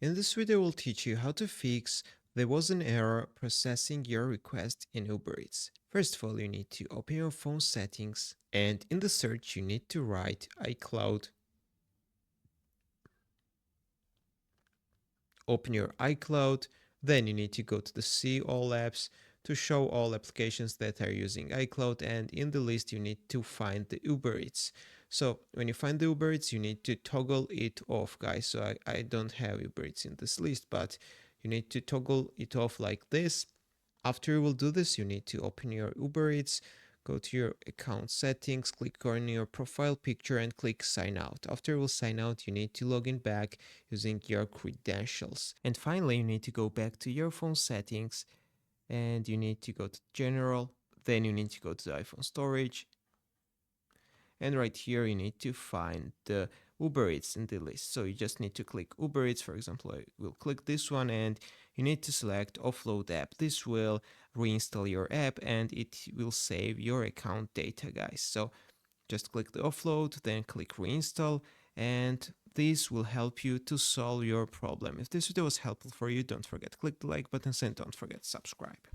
In this video, we'll teach you how to fix there was an error processing your request in Uber Eats. First of all, you need to open your phone settings, and in the search, you need to write iCloud. Open your iCloud, then you need to go to the See All Apps to show all applications that are using iCloud, and in the list you need to find the Uber Eats. So when you find the Uber Eats, you need to toggle it off, guys. So I don't have Uber Eats in this list, but you need to toggle it off like this. After you will do this, you need to open your Uber Eats, go to your account settings, click on your profile picture and click sign out. After you will sign out, you need to log in back using your credentials. And finally, you need to go back to your phone settings and you need to go to general. Then you need to go to the iPhone storage. And right here, you need to find the Uber Eats in the list. So you just need to click Uber Eats. For example, I will click this one and you need to select offload app. This will reinstall your app and it will save your account data, guys. So just click the offload, then click reinstall, and this will help you to solve your problem. If this video was helpful for you, don't forget to click the like button and don't forget to subscribe.